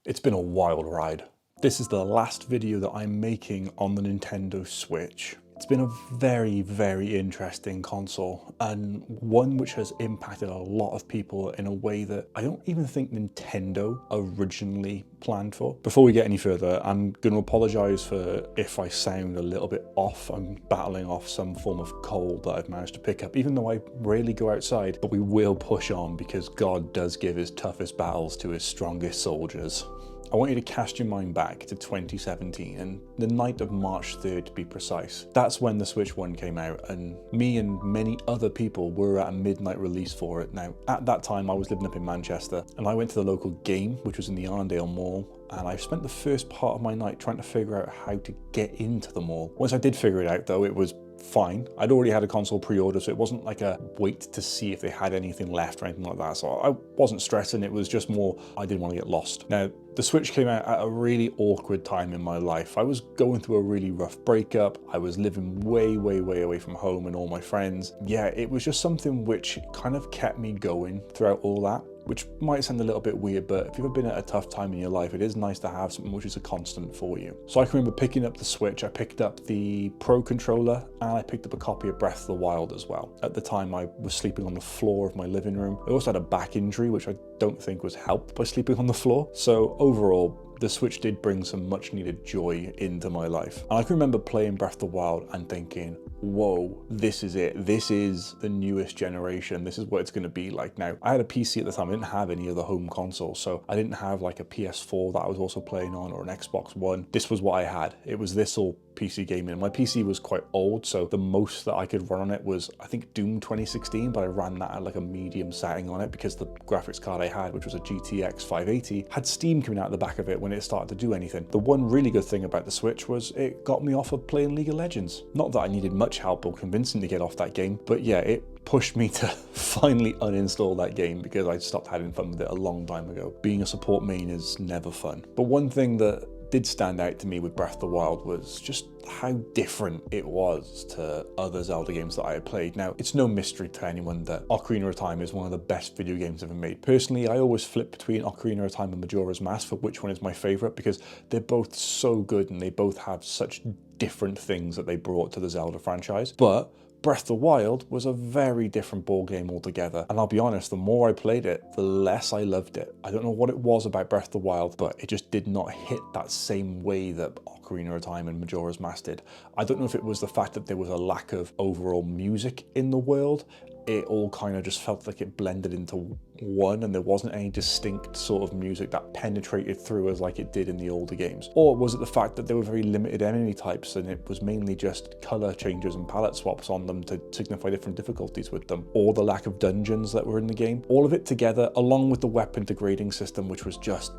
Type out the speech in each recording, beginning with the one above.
It's been a wild ride. This is the last video that I'm making on the Nintendo Switch. It's been a very, very interesting console, and one which has impacted a lot of people in a way that I don't even think Nintendo originally planned for. Before we get any further, I'm going to apologize for if I sound a little bit off. I'm battling off some form of cold that I've managed to pick up, even though I rarely go outside, but we will push on because God does give his toughest battles to his strongest soldiers. I want you to cast your mind back to 2017 and the night of March 3rd to be precise. That's when the Switch 1 came out, and me and many other people were at a midnight release for it. Now, at that time I was living up in Manchester and I went to the local game, which was in the Arndale Mall, and I spent the first part of my night trying to figure out how to get into the mall. Once I did figure it out though, it was fine. I'd already had a console pre-order, so it wasn't like a wait to see if they had anything left or anything like that. So I wasn't stressing, it was just more, I didn't want to get lost. Now, the Switch came out at a really awkward time in my life. I was going through a really rough breakup. I was living way, way, way away from home and all my friends. Yeah, it was just something which kind of kept me going throughout all that, which might sound a little bit weird, but if you've ever been at a tough time in your life, it is nice to have something which is a constant for you. So I can remember picking up the Switch, I picked up the Pro controller, and I picked up a copy of Breath of the Wild as well. At the time, I was sleeping on the floor of my living room. I also had a back injury, which I don't think was helped by sleeping on the floor. So overall, the Switch did bring some much needed joy into my life. And I can remember playing Breath of the Wild and thinking, whoa, this is it. This is the newest generation. This is what it's going to be like. Now, I had a PC at the time. I didn't have any other home consoles, so I didn't have like a PS4 that I was also playing on or an Xbox One. This was what I had. It was this all PC gaming. My PC was quite old, so the most that I could run on it was, I think, Doom 2016, but I ran that at like a medium setting on it because the graphics card I had, which was a GTX 580, had steam coming out the back of it when it started to do anything. The one really good thing about the Switch was it got me off of playing League of Legends. Not that I needed much help or convincing to get off that game, but yeah, it pushed me to finally uninstall that game because I stopped having fun with it a long time ago. Being a support main is never fun. But one thing that did stand out to me with Breath of the Wild was just how different it was to other Zelda games that I had played. Now, it's no mystery to anyone that Ocarina of Time is one of the best video games ever made. Personally, I always flip between Ocarina of Time and Majora's Mask for which one is my favorite because they're both so good and they both have such different things that they brought to the Zelda franchise. But Breath of the Wild was a very different ball game altogether, and I'll be honest, the more I played it, the less I loved it. I don't know what it was about Breath of the Wild, but it just did not hit that same way that Ocarina of Time and Majora's Mask did. I don't know if it was the fact that there was a lack of overall music in the world. It all kind of just felt like it blended into one and there wasn't any distinct sort of music that penetrated through as like it did in the older games. Or was it the fact that there were very limited enemy types and it was mainly just color changes and palette swaps on them to signify different difficulties with them? Or the lack of dungeons that were in the game? All of it together, along with the weapon degrading system, which was just,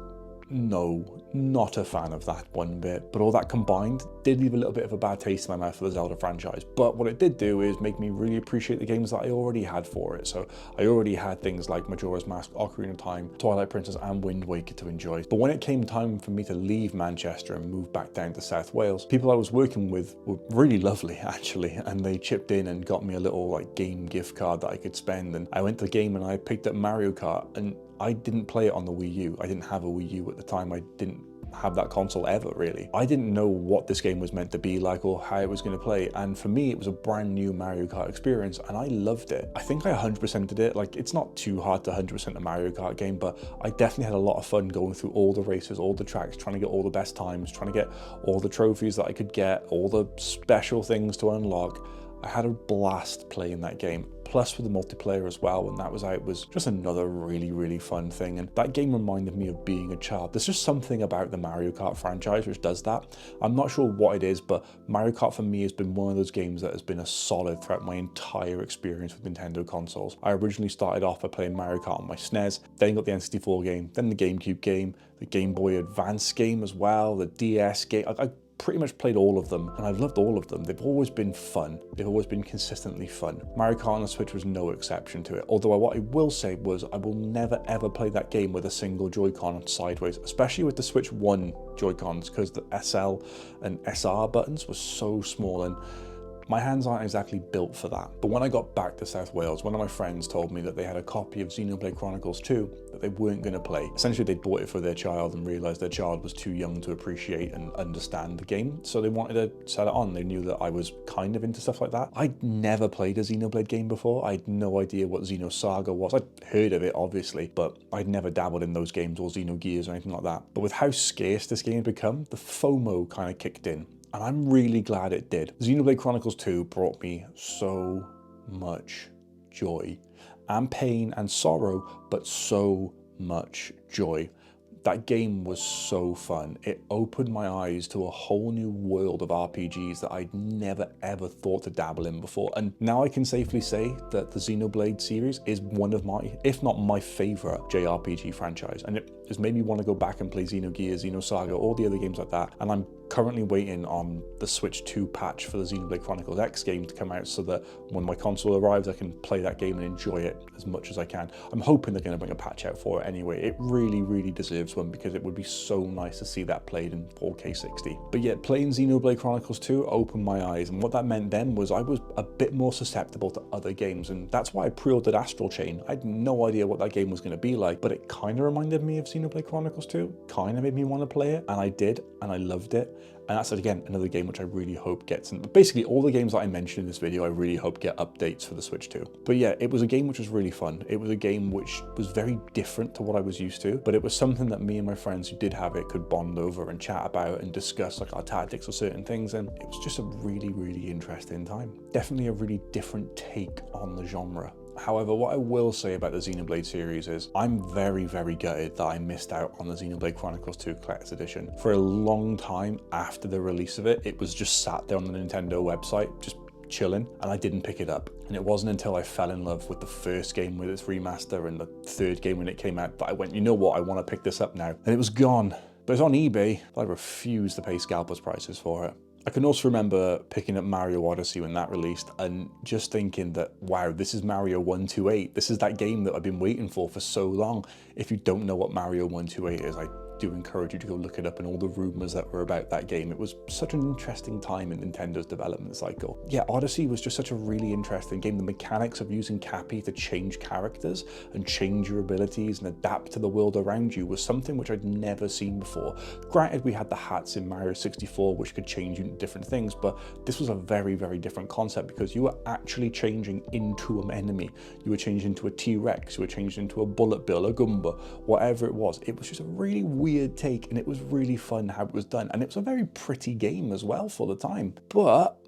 no, not a fan of that one bit. But all that combined did leave a little bit of a bad taste in my mouth for the Zelda franchise. But what it did do is make me really appreciate the games that I already had for it. So I already had things like Majora's Mask, Ocarina of Time, Twilight Princess and Wind Waker to enjoy. But when it came time for me to leave Manchester and move back down to South Wales, people I was working with were really lovely actually, and they chipped in and got me a little like game gift card that I could spend. And I went to the game and I picked up Mario Kart, and I didn't play it on the Wii U. I didn't have a Wii U at the time. I didn't have that console ever, really. I didn't know what this game was meant to be like or how it was going to play, and for me it was a brand new Mario Kart experience and I loved it. I think I 100%ed it. Like, it's not too hard to 100% a Mario Kart game, but I definitely had a lot of fun going through all the races, all the tracks, trying to get all the best times, trying to get all the trophies that I could get, all the special things to unlock. I had a blast playing that game. Plus with the multiplayer as well, when that was out, was just another really, really fun thing. And that game reminded me of being a child. There's just something about the Mario Kart franchise which does that. I'm not sure what it is, but Mario Kart for me has been one of those games that has been a solid throughout my entire experience with Nintendo consoles. I originally started off by playing Mario Kart on my SNES, then got the N64 game, then the GameCube game, the Game Boy Advance game as well, the DS game. I pretty much played all of them and I've loved all of them. They've always been fun. They've always been consistently fun. Mario Kart on the Switch was no exception to it. Although what I will say was I will never ever play that game with a single Joy-Con sideways, especially with the Switch 1 Joy-Cons, because the SL and SR buttons were so small and my hands aren't exactly built for that. But when I got back to South Wales, one of my friends told me that they had a copy of Xenoblade Chronicles 2 that they weren't going to play. Essentially, they bought it for their child and realized their child was too young to appreciate and understand the game, so they wanted to sell it on. They knew that I was kind of into stuff like that. I'd never played a Xenoblade game before. I had no idea what Xenosaga was. I'd heard of it, obviously, but I'd never dabbled in those games or Xenogears or anything like that. But with how scarce this game had become, the FOMO kind of kicked in, and I'm really glad it did. Xenoblade Chronicles 2 brought me so much joy and pain and sorrow, but so much joy. That game was so fun. It opened my eyes to a whole new world of RPGs that I'd never ever thought to dabble in before. And now I can safely say that the Xenoblade series is one of my, if not my favorite JRPG franchise. And it has made me want to go back and play Xenogears, Xenosaga, all the other games like that. And I'm currently waiting on the Switch 2 patch for the Xenoblade Chronicles X game to come out so that when my console arrives, I can play that game and enjoy it as much as I can. I'm hoping they're going to bring a patch out for it anyway. It really, really deserves one because it would be so nice to see that played in 4K 60. But yet, playing Xenoblade Chronicles 2 opened my eyes, and what that meant then was I was a bit more susceptible to other games, and that's why I pre-ordered Astral Chain. I had no idea what that game was going to be like, but it kind of reminded me of Xenoblade Chronicles 2, kind of made me want to play it, and I did, and I loved it. And that's, again, another game which I really hope gets in. Basically, all the games that I mentioned in this video, I really hope get updates for the Switch 2. But yeah, it was a game which was really fun. It was a game which was very different to what I was used to, but it was something that me and my friends who did have it could bond over and chat about and discuss like our tactics or certain things. And it was just a really, really interesting time. Definitely a really different take on the genre. However, what I will say about the Xenoblade series is I'm very, very gutted that I missed out on the Xenoblade Chronicles 2 Collector's Edition. For a long time after the release of it, it was just sat there on the Nintendo website, just chilling, and I didn't pick it up. And it wasn't until I fell in love with the first game with its remaster and the third game when it came out that I went, you know what, I want to pick this up now. And it was gone. But it's on eBay, but I refuse to pay scalpers prices for it. I can also remember picking up Mario Odyssey when that released and just thinking that, wow, this is Mario 128. This is that game that I've been waiting for so long. If you don't know what Mario 128 is, I do encourage you to go look it up and all the rumors that were about that game. It was such an interesting time in Nintendo's development cycle. Yeah, Odyssey was just such a really interesting game. The mechanics of using Cappy to change characters and change your abilities and adapt to the world around you was something which I'd never seen before. Granted, we had the hats in Mario 64 which could change you into different things, but this was a very, very different concept because you were actually changing into an enemy. You were changing into a T-Rex, you were changing into a Bullet Bill, a Goomba, whatever it was. It was just a really weird take, and it was really fun how it was done, and it was a very pretty game as well for the time. But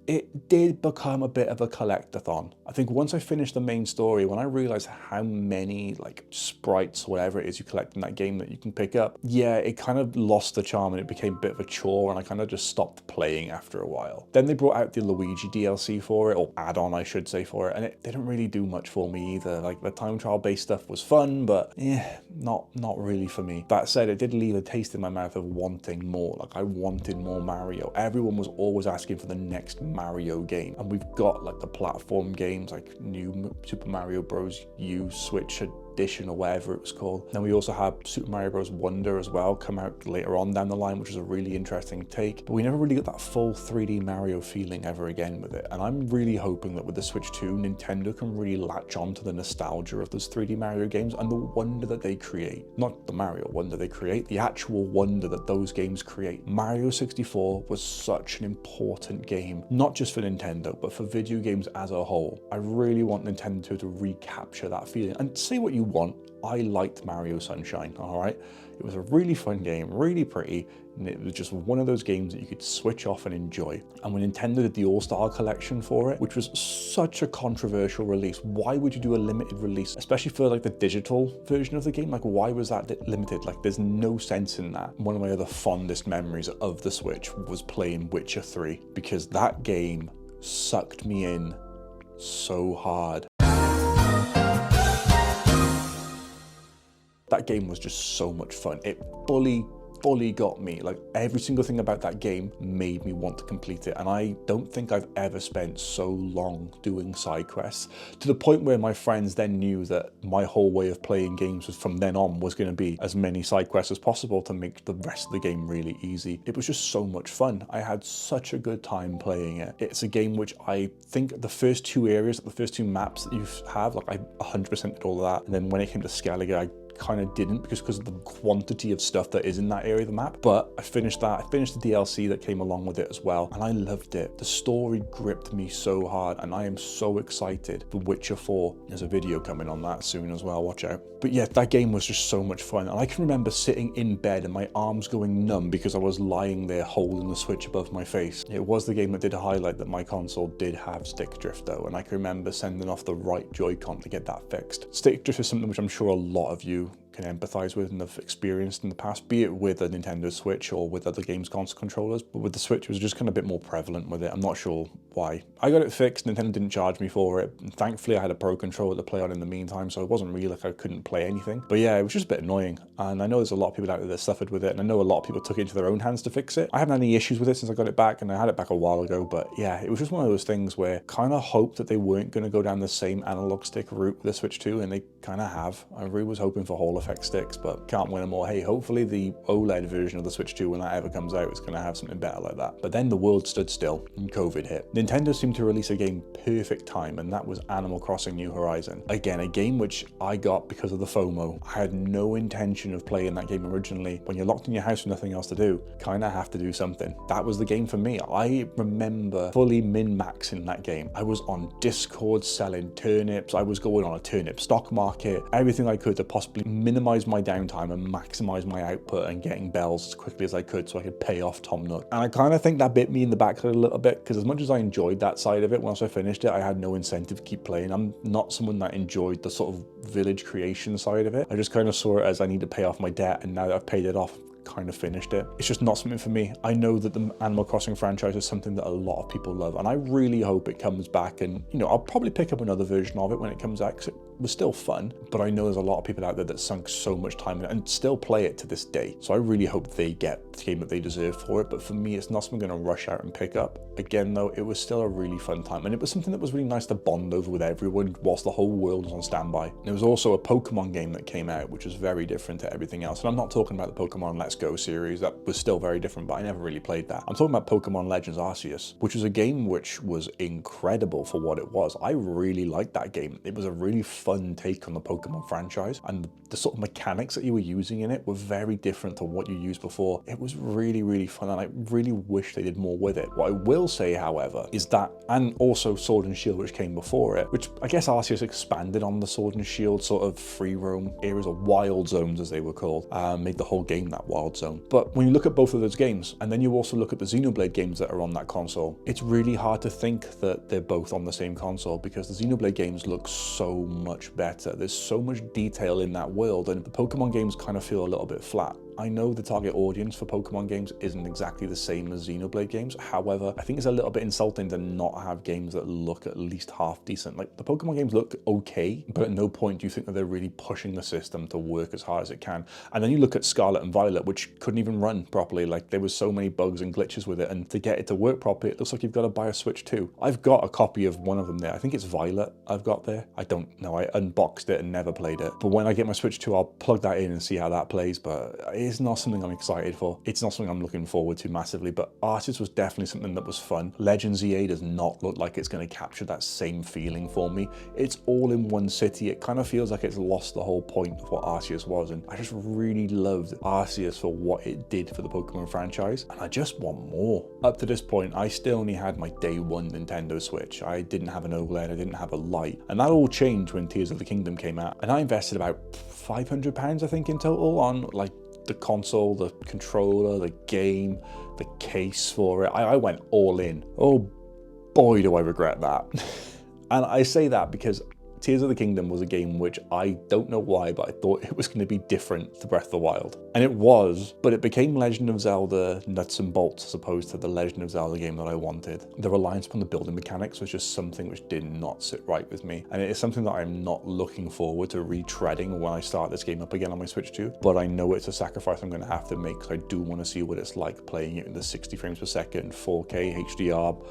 it did become a bit of a collectathon. I think once I finished the main story, when I realized how many like sprites, whatever it is you collect in that game that you can pick up, yeah, it kind of lost the charm and it became a bit of a chore, and I kind of just stopped playing after a while. Then they brought out the Luigi DLC for it, or add-on I should say for it, and it didn't really do much for me either. Like the time trial based stuff was fun, but yeah, not really for me. That said, it did leave a taste in my mouth of wanting more. Like I wanted more Mario. Everyone was always asking for the next Mario game, and we've got like the platform games like new Super Mario Bros. U Switch Edition or whatever it was called. Then we also have Super Mario Bros. Wonder as well come out later on down the line, which is a really interesting take, but we never really got that full 3D Mario feeling ever again with it. And I'm really hoping that with the Switch 2, Nintendo can really latch on to the nostalgia of those 3D Mario games and the wonder that they create. Not the Mario wonder they create, the actual wonder that those games create. Mario 64 was such an important game, not just for Nintendo, but for video games as a whole. I really want Nintendo to recapture that feeling. And say what you want, I liked Mario Sunshine, all right? It was a really fun game, really pretty, and it was just one of those games that you could switch off and enjoy. And when Nintendo did the All-Star Collection for it, which was such a controversial release, why would you do a limited release, especially for like the digital version of the game? Like, why was that limited? Like, there's no sense in that. One of my other fondest memories of the Switch was playing Witcher 3, because that game sucked me in so hard. That game was just so much fun. It fully fully got me. Like every single thing about that game made me want to complete it. And I don't think I've ever spent so long doing side quests, to the point where my friends then knew that my whole way of playing games was from then on was going to be as many side quests as possible to make the rest of the game really easy. It was just so much fun. I had such a good time playing it. It's a game which I think the first two areas, the first two maps that you have, like I 100% did all of that. And then when it came to Skellige, I kind of didn't because of the quantity of stuff that is in that area of the map. But I finished that. I finished the DLC that came along with it as well, and I loved it. The story gripped me so hard, and I am so excited for Witcher 4. There's a video coming on that soon as well, watch out. But yeah, that game was just so much fun, and I can remember sitting in bed and my arms going numb because I was lying there holding the Switch above my face. It was the game that did highlight that my console did have stick drift though, and I can remember sending off the right Joy-Con to get that fixed. Stick drift is something which I'm sure a lot of you can empathize with and have experienced in the past, be it with a Nintendo Switch or with other games console controllers. But with the Switch, it was just kind of a bit more prevalent with it. I'm not sure why. I got it fixed, Nintendo didn't charge me for it. And thankfully, I had a Pro controller to play on in the meantime, so it wasn't really like I couldn't play anything. But yeah, it was just a bit annoying. And I know there's a lot of people out there that suffered with it, and I know a lot of people took it into their own hands to fix it. I haven't had any issues with it since I got it back, and I had it back a while ago. But yeah, it was just one of those things where kind of hoped that they weren't going to go down the same analog stick route with the Switch 2, and they kind of have. I really was hoping for Hall effect sticks, but can't win them all. Hey, hopefully the OLED version of the Switch 2, when that ever comes out, is going to have something better like that. But then the world stood still and COVID hit. Nintendo seemed to release a game perfect time, and that was Animal Crossing New Horizon. Again, a game which I got because of the FOMO. I had no intention of playing that game originally. When you're locked in your house with nothing else to do, kind of have to do something. That was the game for me. I remember fully min-maxing that game. I was on Discord selling turnips. I was going on a turnip stock market, everything I could to possibly minimize my downtime and maximize my output and getting bells as quickly as I could so I could pay off Tom Nook. And I kind of think that bit me in the backside a little bit, because as much as I enjoyed that side of it, once I finished it, I had no incentive to keep playing. I'm not someone that enjoyed the sort of village creation side of it. I just kind of saw it as I need to pay off my debt, and now that I've paid it off, kind of finished it. It's just not something for me. I know that the Animal Crossing franchise is something that a lot of people love, and I really hope it comes back, and you know, I'll probably pick up another version of it when it comes out, because it was still fun. But I know there's a lot of people out there that sunk so much time in it and still play it to this day. So I really hope they get the game that they deserve for it. But for me, it's not something I'm going to rush out and pick up. Again though, it was still a really fun time, and it was something that was really nice to bond over with everyone whilst the whole world was on standby. And there was also a Pokemon game that came out, which was very different to everything else. And I'm not talking about the Pokemon Let's Go series, that was still very different, but I never really played that. I'm talking about Pokemon Legends Arceus, which was a game which was incredible for what it was. I really liked that game. It was a really fun take on the Pokemon franchise, and the sort of mechanics that you were using in it were very different to what you used before. It was really, really fun, and I really wish they did more with it. What I will say, however, is that, and also Sword and Shield, which came before it, which I guess Arceus expanded on the Sword and Shield sort of free roam areas, or wild zones as they were called, made the whole game that wild zone. But when you look at both of those games, and then you also look at the Xenoblade games that are on that console, it's really hard to think that they're both on the same console, because the Xenoblade games look so much better. There's so much detail in that world, and the Pokemon games kind of feel a little bit flat. I know the target audience for Pokemon games isn't exactly the same as Xenoblade games. However, I think it's a little bit insulting to not have games that look at least half decent. Like, the Pokemon games look okay, but at no point do you think that they're really pushing the system to work as hard as it can. And then you look at Scarlet and Violet, which couldn't even run properly. Like, there was so many bugs and glitches with it, and to get it to work properly, it looks like you've got to buy a Switch 2. I've got a copy of one of them there. I think it's Violet I've got there. I don't know. I unboxed it and never played it. But when I get my Switch 2, I'll plug that in and see how that plays, but it's not something I'm excited for. It's not something I'm looking forward to massively, but Arceus was definitely something that was fun. Legends EA does not look like it's going to capture that same feeling for me. It's all in one city. It kind of feels like it's lost the whole point of what Arceus was, and I just really loved Arceus for what it did for the Pokemon franchise, and I just want more. Up to this point, I still only had my day one Nintendo Switch. I didn't have an OLED, I didn't have a light, and that all changed when Tears of the Kingdom came out, and I invested about £500 I think in total on like the console, the controller, the game, the case for it. I went all in. Oh boy, do I regret that. And I say that because Tears of the Kingdom was a game which I don't know why, but I thought it was going to be different to Breath of the Wild. And it was, but it became Legend of Zelda nuts and bolts as opposed to the Legend of Zelda game that I wanted. The reliance upon the building mechanics was just something which did not sit right with me. And it is something that I'm not looking forward to retreading when I start this game up again on my Switch 2. But I know it's a sacrifice I'm going to have to make because I do want to see what it's like playing it in the 60 frames per second, 4K, HDR,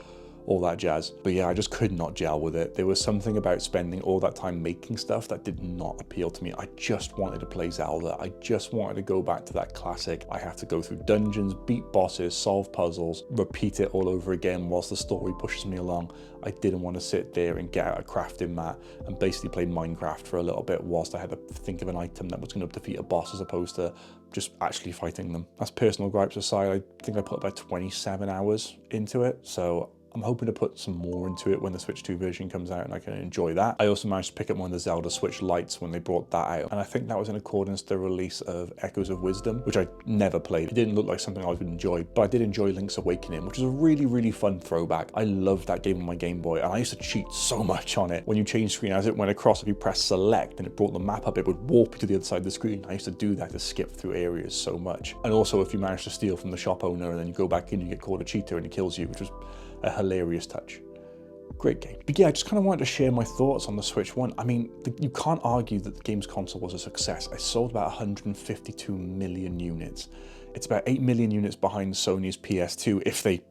all that jazz. But yeah, I just could not gel with it. There was something about spending all that time making stuff that did not appeal to me. I just wanted to play Zelda. I just wanted to go back to that classic. I have to go through dungeons, beat bosses, solve puzzles, repeat it all over again whilst the story pushes me along. I didn't want to sit there and get out a crafting mat and basically play Minecraft for a little bit whilst I had to think of an item that was going to defeat a boss as opposed to just actually fighting them. That's personal gripes aside, I think I put about 27 hours into it, so I'm hoping to put some more into it when the Switch 2 version comes out and I can enjoy that. I also managed to pick up one of the Zelda Switch Lights when they brought that out. And I think that was in accordance to the release of Echoes of Wisdom, which I never played. It didn't look like something I would enjoy, but I did enjoy Link's Awakening, which is a really, really fun throwback. I loved that game on my Game Boy, and I used to cheat so much on it. When you change screen, as it went across, if you press select and it brought the map up, it would warp you to the other side of the screen. I used to do that to skip through areas so much. And also if you manage to steal from the shop owner and then you go back in, you get called a cheater and he kills you, which was a hilarious touch. Great game. But yeah, I just kind of wanted to share my thoughts on the Switch 1. I mean, you can't argue that the game's console was a success. It sold about 152 million units. It's about 8 million units behind Sony's PS2 if they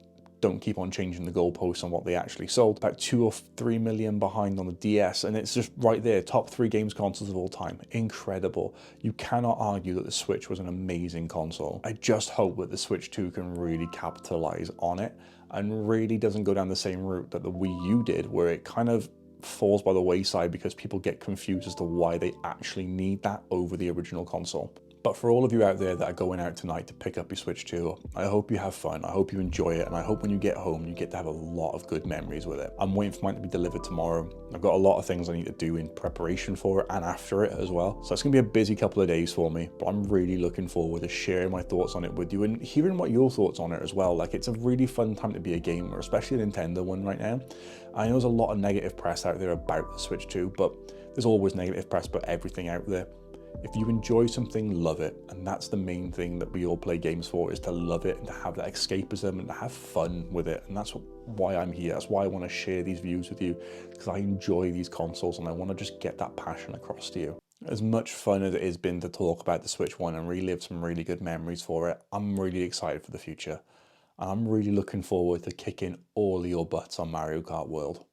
don't keep on changing the goalposts on what they actually sold. About 2 or 3 million behind on the DS, and it's just right there, top 3 games consoles of all time. Incredible. You cannot argue that the Switch was an amazing console. I just hope that the Switch 2 can really capitalize on it and really doesn't go down the same route that the Wii U did, where it kind of falls by the wayside because people get confused as to why they actually need that over the original console. But for all of you out there that are going out tonight to pick up your Switch 2, I hope you have fun, I hope you enjoy it, and I hope when you get home you get to have a lot of good memories with it. I'm waiting for mine to be delivered tomorrow. I've got a lot of things I need to do in preparation for it and after it as well. So it's gonna be a busy couple of days for me, but I'm really looking forward to sharing my thoughts on it with you and hearing what your thoughts on it as well. Like, it's a really fun time to be a gamer, especially a Nintendo one right now. I know there's a lot of negative press out there about the Switch 2, but there's always negative press about everything out there. If you enjoy something, love it. And that's the main thing that we all play games for, is to love it and to have that escapism and to have fun with it. And that's why I'm here. That's why I want to share these views with you, because I enjoy these consoles and I want to just get that passion across to you. As much fun as it has been to talk about the Switch 1 and relive some really good memories for it, I'm really excited for the future. And I'm really looking forward to kicking all your butts on Mario Kart World.